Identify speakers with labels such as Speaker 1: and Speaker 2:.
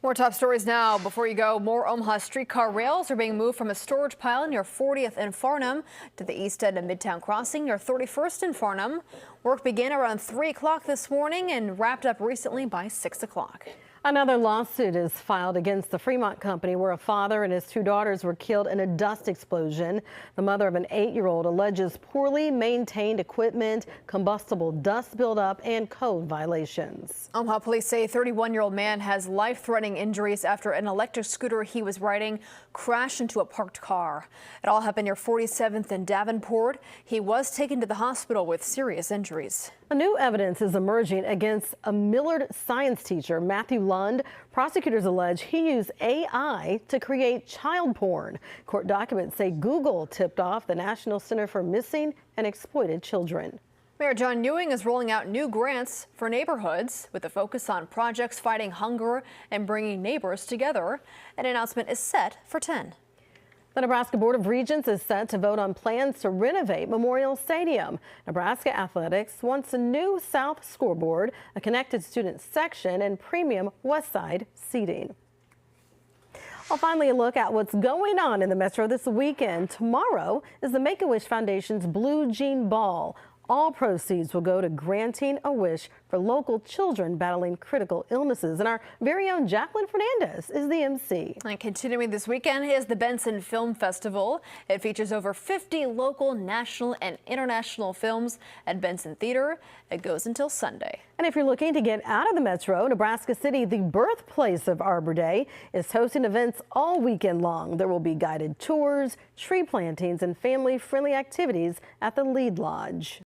Speaker 1: More top stories now. Before you go, more Omaha streetcar rails are being moved from a storage pile near 40th and Farnham to the east end of Midtown Crossing near 31st and Farnham. Work began around 3 o'clock this morning and wrapped up recently by 6 o'clock.
Speaker 2: Another lawsuit is filed against the Fremont company where a father and his two daughters were killed in a dust explosion. The mother of an 8-year-old alleges poorly maintained equipment, combustible dust buildup, and code violations.
Speaker 1: Omaha police say a 31-year-old man has life-threatening injuries after an electric scooter he was riding crashed into a parked car. It all happened near 47th and Davenport. He was taken to the hospital with serious injuries.
Speaker 2: New evidence is emerging against a Millard science teacher, Matthew Lund. Prosecutors allege he used AI to create child porn. Court documents say Google tipped off the National Center for Missing and Exploited Children.
Speaker 1: Mayor John Ewing is rolling out new grants for neighborhoods with a focus on projects fighting hunger and bringing neighbors together. An announcement is set for 10.
Speaker 2: The Nebraska Board of Regents is set to vote on plans to renovate Memorial Stadium. Nebraska Athletics wants a new south scoreboard, a connected student section, and premium west side seating. Well, finally, a look at what's going on in the Metro this weekend. Tomorrow is the Make-A-Wish Foundation's Blue Jean Ball. All proceeds will go to granting a wish for local children battling critical illnesses. And our very own Jacqueline Fernandez is the MC.
Speaker 1: And continuing this weekend is the Benson Film Festival. It features over 50 local, national, and international films at Benson Theater. It goes until Sunday. And
Speaker 2: if you're looking to get out of the Metro, Nebraska City, the birthplace of Arbor Day, is hosting events all weekend long. There will be guided tours, tree plantings, and family-friendly activities at the Lead Lodge.